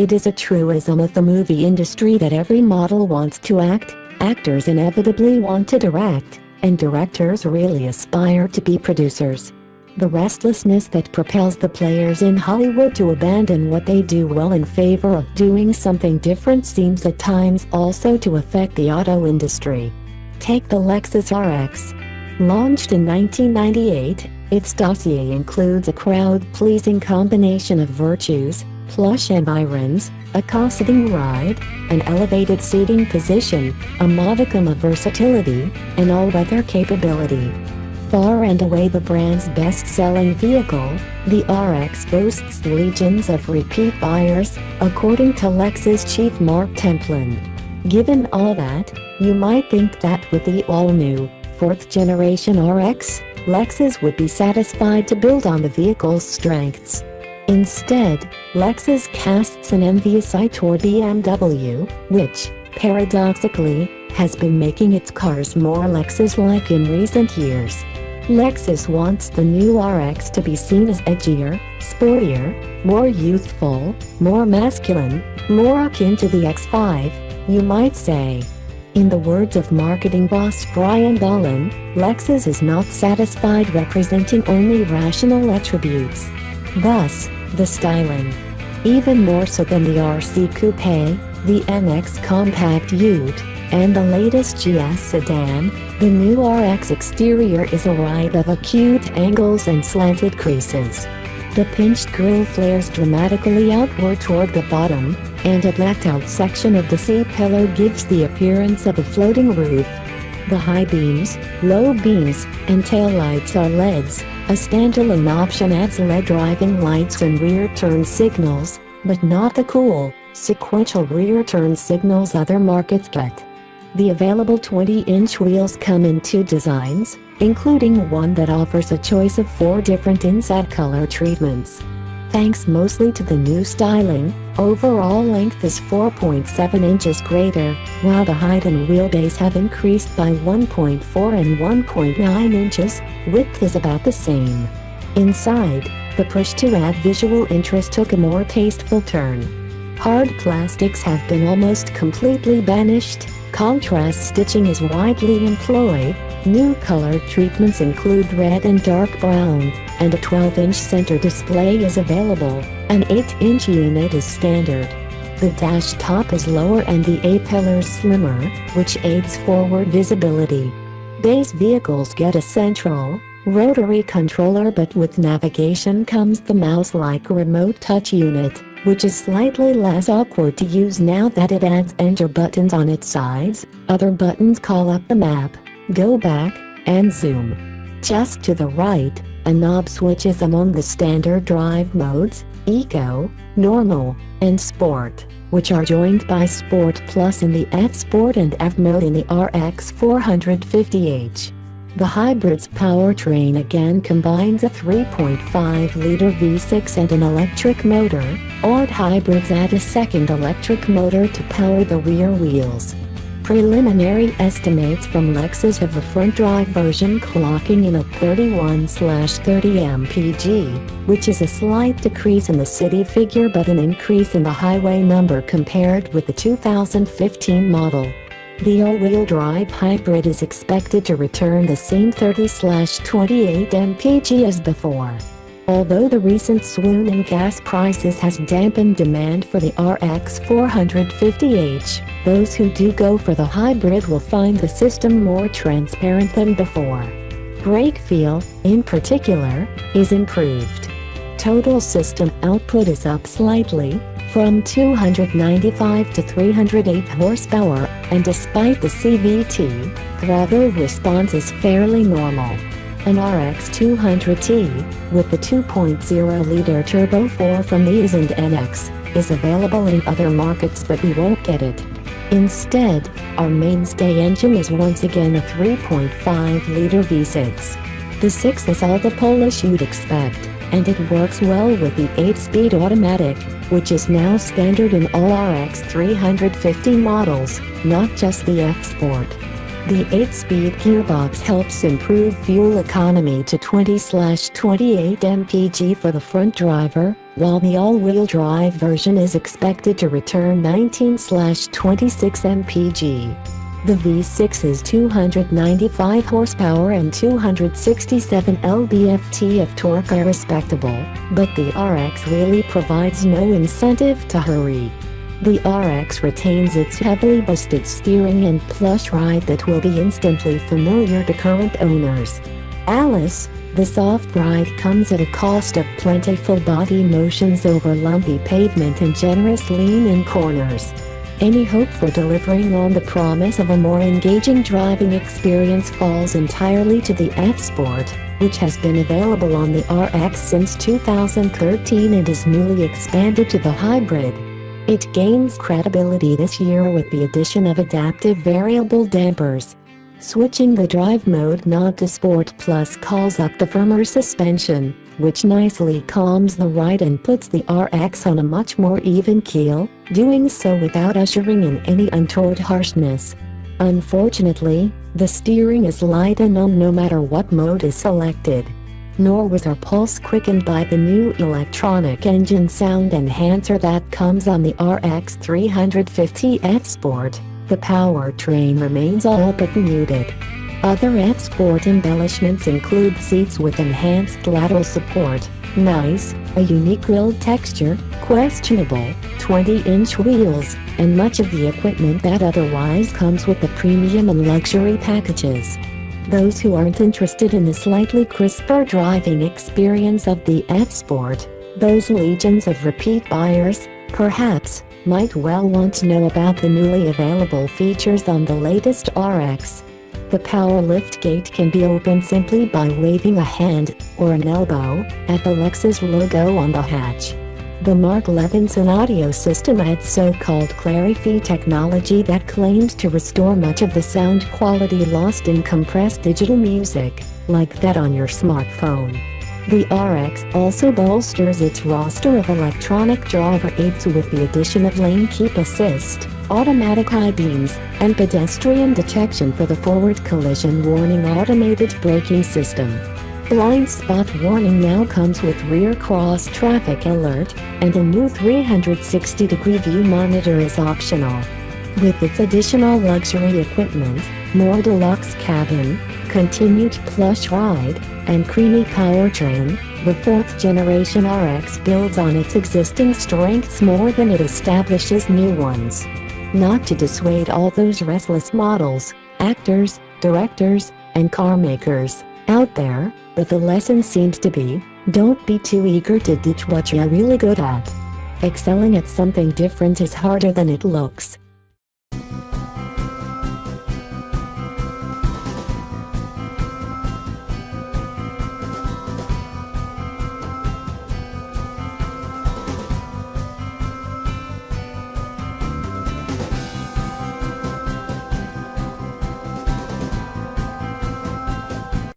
It is a truism of the movie industry that every model wants to act, actors inevitably want to direct, and directors really aspire to be producers. The restlessness that propels the players in Hollywood to abandon what they do well in favor of doing something different seems at times also to affect the auto industry. Take the Lexus RX. Launched in 1998, its dossier includes a crowd-pleasing combination of virtues, plush environs, a cosseting ride, an elevated seating position, a modicum of versatility, and all-weather capability. Far and away the brand's best-selling vehicle, the RX boasts legions of repeat buyers, according to Lexus chief Mark Templin. Given all that, you might think that with the all-new, fourth-generation RX, Lexus would be satisfied to build on the vehicle's strengths. Instead, Lexus casts an envious eye toward BMW, which, paradoxically, has been making its cars more Lexus-like in recent years. Lexus wants the new RX to be seen as edgier, sportier, more youthful, more masculine, more akin to the X5, you might say. In the words of marketing boss Brian Dolan, Lexus is not satisfied representing only rational attributes. Thus, the styling. Even more so than the RC Coupe, the NX Compact Ute, and the latest GS sedan, the new RX exterior is a ride of acute angles and slanted creases. The pinched grille flares dramatically outward toward the bottom, and a blacked-out section of the C-pillar gives the appearance of a floating roof. The high beams, low beams, and taillights are LEDs. A standalone option adds LED driving lights and rear turn signals, but not the cool, sequential rear turn signals other markets get. The available 20-inch wheels come in two designs, including one that offers a choice of 4 different inside color treatments. Thanks mostly to the new styling, overall length is 4.7 inches greater, while the height and wheelbase have increased by 1.4 and 1.9 inches, width is about the same. Inside, the push to add visual interest took a more tasteful turn. Hard plastics have been almost completely banished, contrast stitching is widely employed, new color treatments include red and dark brown, and a 12-inch center display is available. An 8-inch unit is standard. The dash top is lower and the A-pillars slimmer, which aids forward visibility. Base vehicles get a central, rotary controller, but with navigation comes the mouse-like remote touch unit, which is slightly less awkward to use now that it adds enter buttons on its sides. Other buttons call up the map, go back, and zoom. Just to the right, a knob switches among the standard drive modes, Eco, Normal, and Sport, which are joined by Sport Plus in the F Sport and F mode in the RX 450h. The hybrid's powertrain again combines a 3.5-liter V6 and an electric motor, or hybrids add a second electric motor to power the rear wheels. Preliminary estimates from Lexus have the front-drive version clocking in at 31/30 mpg, which is a slight decrease in the city figure but an increase in the highway number compared with the 2015 model. The all-wheel drive hybrid is expected to return the same 30/28 mpg as before. Although the recent swoon in gas prices has dampened demand for the RX 450h, those who do go for the hybrid will find the system more transparent than before. Brake feel, in particular, is improved. Total system output is up slightly, from 295 to 308 horsepower, and despite the CVT, throttle response is fairly normal. An RX 200T, with the 2.0-liter Turbo 4 from the IS and NX, is available in other markets but we won't get it. Instead, our mainstay engine is once again a 3.5-liter V6. The 6 is all the polish you'd expect, and it works well with the 8-speed automatic, which is now standard in all RX 350 models, not just the F Sport. The 8-speed gearbox helps improve fuel economy to 20/28 mpg for the front driver, while the all-wheel drive version is expected to return 19/26 mpg. The V6 is 295 horsepower and 267 lb-ft of torque are respectable, but the RX really provides no incentive to hurry. The RX retains its heavily boosted steering and plush ride that will be instantly familiar to current owners. Alice, the soft ride comes at a cost of plentiful body motions over lumpy pavement and generous lean-in corners. Any hope for delivering on the promise of a more engaging driving experience falls entirely to the F-Sport, which has been available on the RX since 2013 and is newly expanded to the hybrid. It gains credibility this year with the addition of adaptive variable dampers. Switching the drive mode nod to Sport Plus calls up the firmer suspension, which nicely calms the ride and puts the RX on a much more even keel, doing so without ushering in any untoward harshness. Unfortunately, the steering is light and numb no matter what mode is selected. Nor was our pulse quickened by the new electronic engine sound enhancer that comes on the RX350 F-Sport. The powertrain remains all but muted. Other F-Sport embellishments include seats with enhanced lateral support, nice, a unique grille texture, questionable, 20-inch wheels, and much of the equipment that otherwise comes with the premium and luxury packages. Those who aren't interested in the slightly crisper driving experience of the F-Sport, those legions of repeat buyers, perhaps, might well want to know about the newly available features on the latest RX. The power liftgate can be opened simply by waving a hand, or an elbow, at the Lexus logo on the hatch. The Mark Levinson audio system adds so-called Clarify technology that claims to restore much of the sound quality lost in compressed digital music, like that on your smartphone. The RX also bolsters its roster of electronic driver aids with the addition of lane keep assist, automatic high beams, and pedestrian detection for the forward collision warning automated braking system. Blind spot warning now comes with rear cross traffic alert, and a new 360-degree view monitor is optional. With its additional luxury equipment, more deluxe cabin, continued plush ride, and creamy powertrain, the 4th generation RX builds on its existing strengths more than it establishes new ones. Not to dissuade all those restless models, actors, directors, and car makers out there, but the lesson seems to be, don't be too eager to ditch what you're really good at. Excelling at something different is harder than it looks.